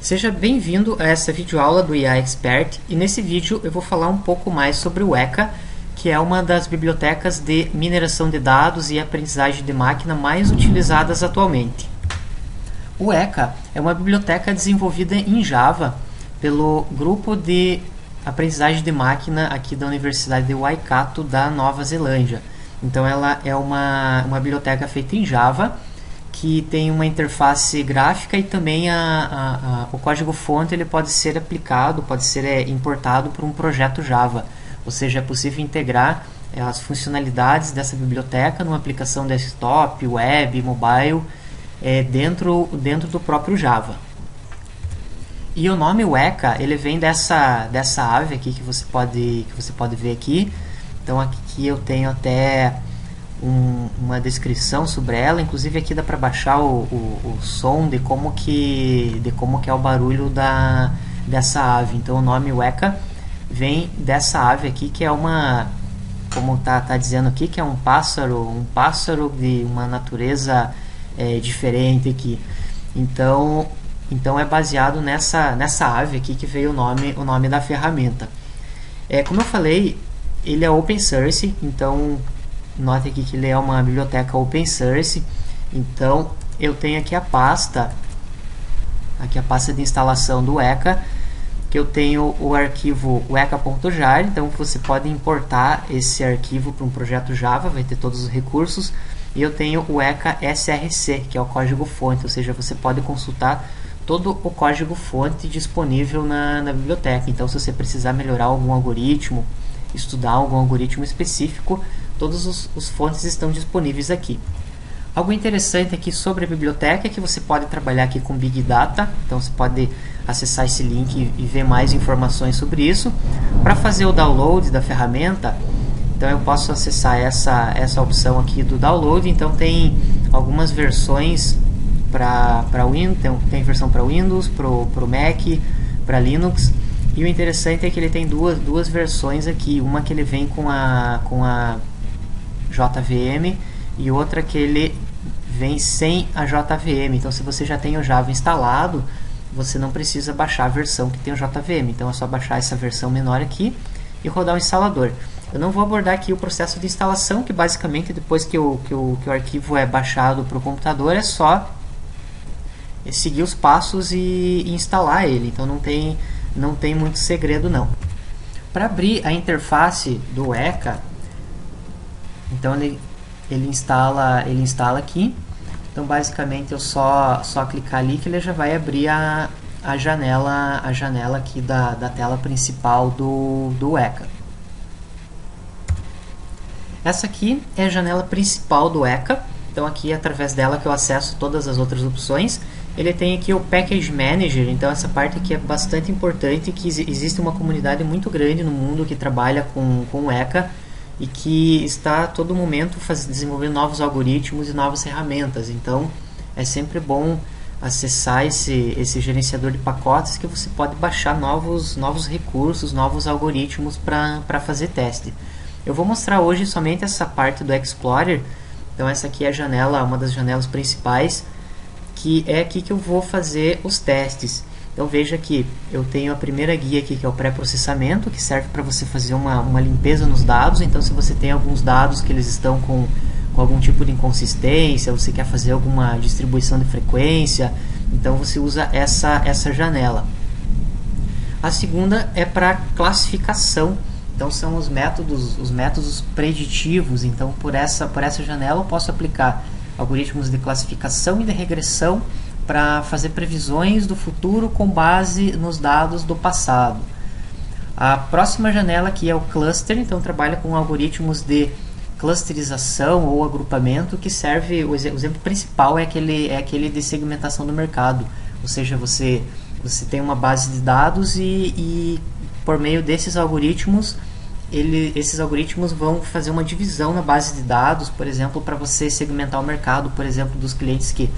Seja bem-vindo a essa videoaula do IA Expert, e nesse vídeo eu vou falar um pouco mais sobre o ECA, que é uma das bibliotecas de mineração de dados e aprendizagem de máquina mais utilizadas atualmente. O ECA é uma biblioteca desenvolvida em Java pelo grupo de aprendizagem de máquina aqui da Universidade de Waikato, da Nova Zelândia. Então ela é uma biblioteca feita em Java, que tem uma interface gráfica e também o código-fonte ele pode ser aplicado, pode ser importado para um projeto Java. Ou seja, é possível integrar as funcionalidades dessa biblioteca numa aplicação desktop, web, mobile, dentro do próprio Java. E o nome Weka, ele vem dessa ave aqui que você pode ver aqui. Então aqui eu tenho até uma descrição sobre ela, inclusive aqui dá para baixar o som de como que é o barulho dessa ave. Então o nome Weka vem dessa ave aqui, que é como tá dizendo aqui, que é um pássaro de uma natureza diferente aqui. Então é baseado nessa ave aqui que veio o nome da ferramenta. Como eu falei, ele é open source, então note aqui que ele é uma biblioteca open source. Então eu tenho aqui a pasta de instalação do ECA, que eu tenho o arquivo weka.jar. Então você pode importar esse arquivo para um projeto Java, vai ter todos os recursos. E eu tenho o ECA SRC, que é o código fonte, ou seja, você pode consultar todo o código fonte disponível na biblioteca. Então se você precisar melhorar algum algoritmo, estudar algum algoritmo específico, todos os fontes estão disponíveis aqui. Algo interessante aqui sobre a biblioteca é que você pode trabalhar aqui com Big Data, então você pode acessar esse link e ver mais informações sobre isso. Para fazer o download da ferramenta, então eu posso acessar essa opção aqui do download. Então tem algumas versões para Windows, tem versão para Windows, para o Mac, para Linux. E o interessante é que ele tem duas versões aqui, uma que ele vem com a JVM e outra que ele vem sem a JVM. Então se você já tem o Java instalado, você não precisa baixar a versão que tem o JVM. Então é só baixar essa versão menor aqui e rodar o instalador. Eu não vou abordar aqui o processo de instalação, que basicamente depois que o arquivo é baixado para o computador é só seguir os passos e instalar ele. Então não tem muito segredo não. Para abrir a interface do ECA, então ele instala aqui. Então basicamente eu só clicar ali que ele já vai abrir a janela aqui da tela principal do ECA. Essa aqui é a janela principal do ECA. Então aqui é através dela que eu acesso todas as outras opções. Ele tem aqui o Package Manager, então essa parte aqui é bastante importante, que existe uma comunidade muito grande no mundo que trabalha com o ECA e que está a todo momento desenvolvendo novos algoritmos e novas ferramentas. Então é sempre bom acessar esse gerenciador de pacotes, que você pode baixar novos recursos, novos algoritmos para fazer teste. Eu vou mostrar hoje somente essa parte do Explorer. Então essa aqui é a janela, uma das janelas principais, que é aqui que eu vou fazer os testes. Então veja que eu tenho a primeira guia aqui, que é o pré-processamento, que serve para você fazer uma limpeza nos dados. Então se você tem alguns dados que eles estão com algum tipo de inconsistência, você quer fazer alguma distribuição de frequência, então você usa essa janela. A segunda é para classificação. Então são os métodos preditivos. Então por essa janela eu posso aplicar algoritmos de classificação e de regressão para fazer previsões do futuro com base nos dados do passado. A próxima janela aqui é o cluster, então trabalha com algoritmos de clusterização ou agrupamento, que serve, o exemplo principal é aquele de segmentação do mercado. Ou seja, você tem uma base de dados e por meio desses algoritmos, esses algoritmos vão fazer uma divisão na base de dados, por exemplo, para você segmentar o mercado, por exemplo, dos clientes que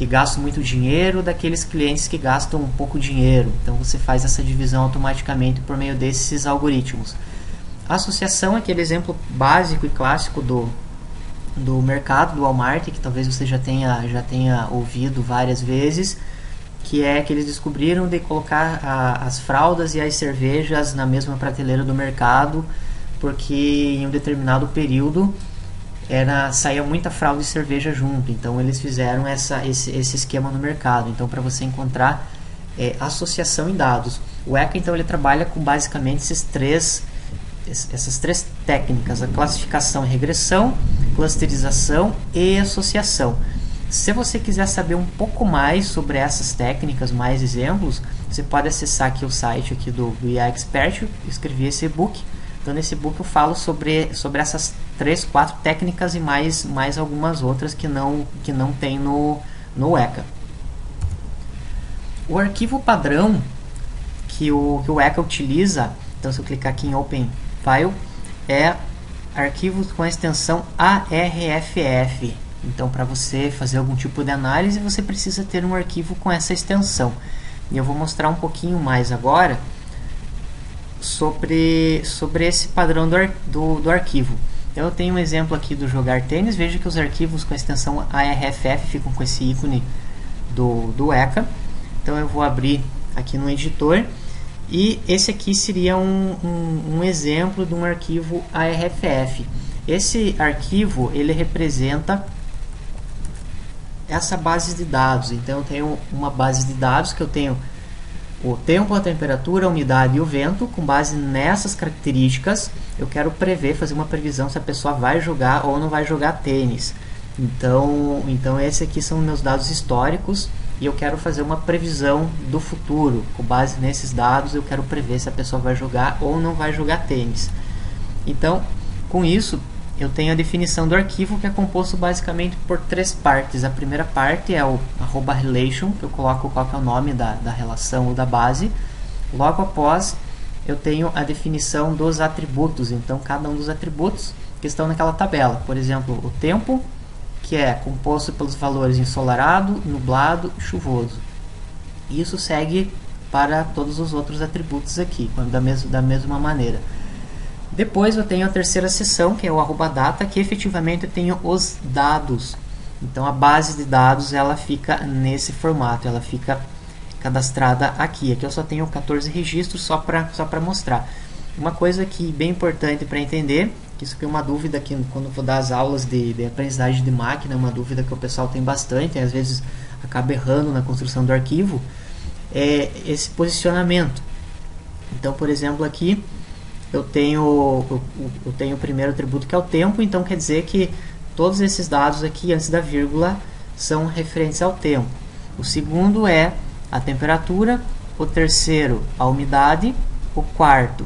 gastam muito dinheiro, daqueles clientes que gastam pouco dinheiro. Então você faz essa divisão automaticamente por meio desses algoritmos. A associação é aquele exemplo básico e clássico do mercado, do Walmart, que talvez você já tenha ouvido várias vezes. que é que eles descobriram de colocar as fraldas e as cervejas na mesma prateleira do mercado, porque em um determinado período saía muita fralda e cerveja junto, então eles fizeram esse esquema no mercado. Então, para você encontrar associação em dados, o ECA então ele trabalha com basicamente essas três técnicas: a classificação e regressão, clusterização e associação. Se você quiser saber um pouco mais sobre essas técnicas, mais exemplos, você pode acessar aqui o site aqui do IA Expert. Eu escrevi esse e-book. Então, nesse e-book eu falo sobre essas 3, 4 técnicas e mais algumas outras que não tem no ECA. O arquivo padrão que o ECA utiliza, então se eu clicar aqui em Open File, é arquivos com a extensão ARFF. Então, para você fazer algum tipo de análise, você precisa ter um arquivo com essa extensão. E eu vou mostrar um pouquinho mais agora sobre esse padrão do arquivo. Então, eu tenho um exemplo aqui do jogar tênis. Veja que os arquivos com a extensão ARFF ficam com esse ícone do ECA. Então, eu vou abrir aqui no editor. E esse aqui seria um exemplo de um arquivo ARFF. Esse arquivo ele representa essa base de dados. Então, eu tenho uma base de dados que eu tenho o tempo, a temperatura, a umidade e o vento. Com base nessas características, eu quero fazer uma previsão se a pessoa vai jogar ou não vai jogar tênis. Então esses aqui são meus dados históricos e eu quero fazer uma previsão do futuro. Com base nesses dados, eu quero prever se a pessoa vai jogar ou não vai jogar tênis. Então, com isso, eu tenho a definição do arquivo, que é composto basicamente por 3 partes. A primeira parte é o @relation, que eu coloco qual que é o nome da relação ou da base. Logo após, eu tenho a definição dos atributos. Então, cada um dos atributos que estão naquela tabela. Por exemplo, o tempo, que é composto pelos valores ensolarado, nublado e chuvoso. Isso segue para todos os outros atributos aqui, da mesma maneira. Depois eu tenho a terceira seção, que é o @data, que efetivamente eu tenho os dados. Então, a base de dados ela fica nesse formato, ela fica cadastrada aqui. Aqui eu só tenho 14 registros só para mostrar. Uma coisa que bem importante para entender, que isso aqui é uma dúvida que quando eu vou dar as aulas de aprendizagem de máquina, é uma dúvida que o pessoal tem bastante, e às vezes acaba errando na construção do arquivo, é esse posicionamento. Então, por exemplo, aqui eu tenho o primeiro atributo, que é o tempo. Então quer dizer que todos esses dados aqui antes da vírgula são referentes ao tempo. O segundo é a temperatura, o terceiro a umidade, o quarto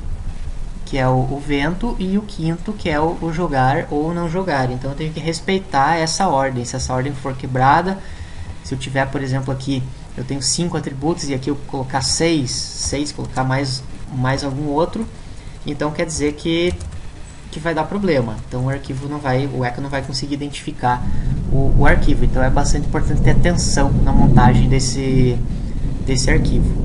que é o vento e o quinto que é o jogar ou não jogar. Então eu tenho que respeitar essa ordem. Se essa ordem for quebrada, se eu tiver, por exemplo, aqui eu tenho 5 atributos e aqui eu colocar 6, colocar mais algum outro, então quer dizer que vai dar problema. Então o ECA não vai conseguir identificar o arquivo. Então é bastante importante ter atenção na montagem desse arquivo.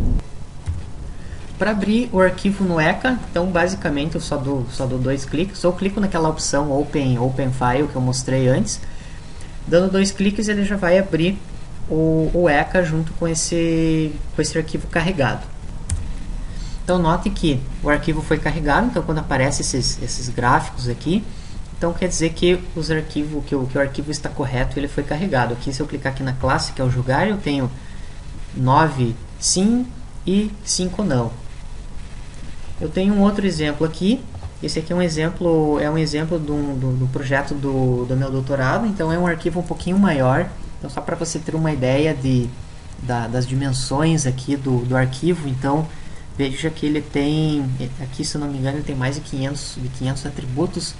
Para abrir o arquivo no ECA, então basicamente eu só dou 2 cliques. Ou clico naquela opção Open File que eu mostrei antes. Dando 2 cliques, ele já vai abrir o ECA junto com esse arquivo carregado. Então note que o arquivo foi carregado. Então quando aparece esses gráficos aqui, então quer dizer que o arquivo está correto, ele foi carregado. Aqui, se eu clicar aqui na classe, que é o jogar, eu tenho 9 sim e 5 não. Eu tenho um outro exemplo aqui. Esse aqui é um exemplo do projeto do meu doutorado. Então é um arquivo um pouquinho maior. Então, só para você ter uma ideia das dimensões aqui do arquivo. Então veja que ele tem, aqui se eu não me engano, ele tem mais de 500 atributos.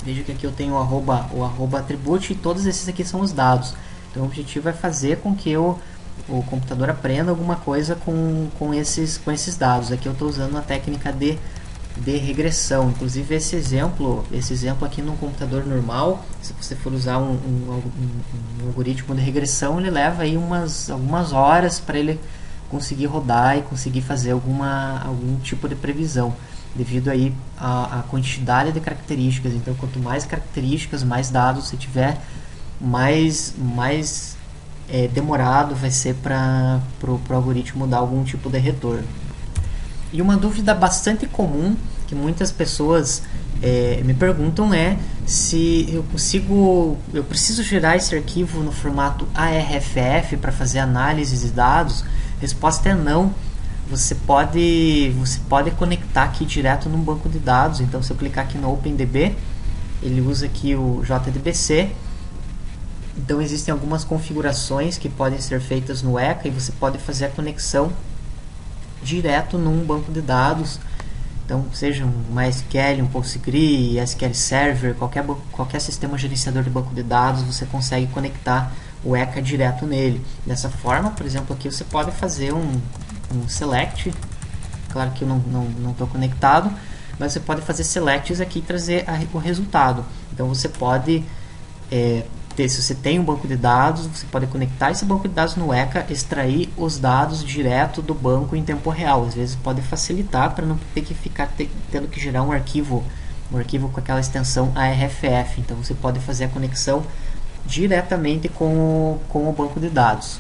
Veja que aqui eu tenho o attribute, e todos esses aqui são os dados. Então o objetivo é fazer com que o computador aprenda alguma coisa com esses dados. Aqui eu estou usando a técnica de regressão. Inclusive esse exemplo aqui no computador normal, se você for usar um algoritmo de regressão, ele leva aí algumas horas para ele conseguir rodar e conseguir fazer algum tipo de previsão, devido aí à quantidade de características. Então quanto mais características, mais dados você tiver, mais demorado vai ser para o algoritmo dar algum tipo de retorno. E uma dúvida bastante comum que muitas pessoas me perguntam é se eu preciso gerar esse arquivo no formato ARFF para fazer análise de dados. A resposta é não. Você pode conectar aqui direto num banco de dados. Então, se eu clicar aqui no OpenDB, ele usa aqui o JDBC. Então, existem algumas configurações que podem ser feitas no Weka e você pode fazer a conexão direto num banco de dados. Então, seja um MySQL, um PostgreSQL, SQL Server, qualquer sistema gerenciador de banco de dados, você consegue conectar o Weka direto nele. Dessa forma, por exemplo, aqui você pode fazer um select. Claro que eu não estou conectado, mas você pode fazer selects aqui e trazer o resultado. Então, você pode se você tem um banco de dados, você pode conectar esse banco de dados no Weka, extrair os dados direto do banco em tempo real. Às vezes pode facilitar para não ter que ficar tendo que gerar um arquivo com aquela extensão ARFF. Então você pode fazer a conexão diretamente com o banco de dados.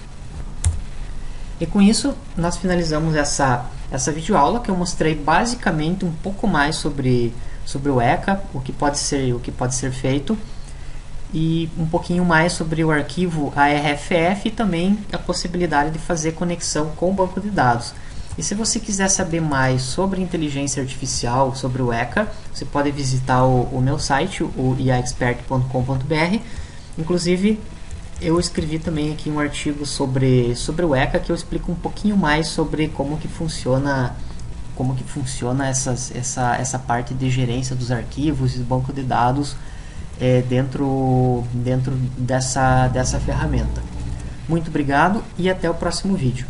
E com isso nós finalizamos essa videoaula que eu mostrei basicamente um pouco mais sobre o Weka, o que pode ser feito, e um pouquinho mais sobre o arquivo ARFF e também a possibilidade de fazer conexão com o banco de dados. E se você quiser saber mais sobre inteligência artificial, sobre o Weka, você pode visitar o meu site, o iaexpert.com.br. Inclusive, eu escrevi também aqui um artigo sobre o Weka, que eu explico um pouquinho mais sobre como que funciona essa parte de gerência dos arquivos e do banco de dados dentro dessa ferramenta. Muito obrigado e até o próximo vídeo.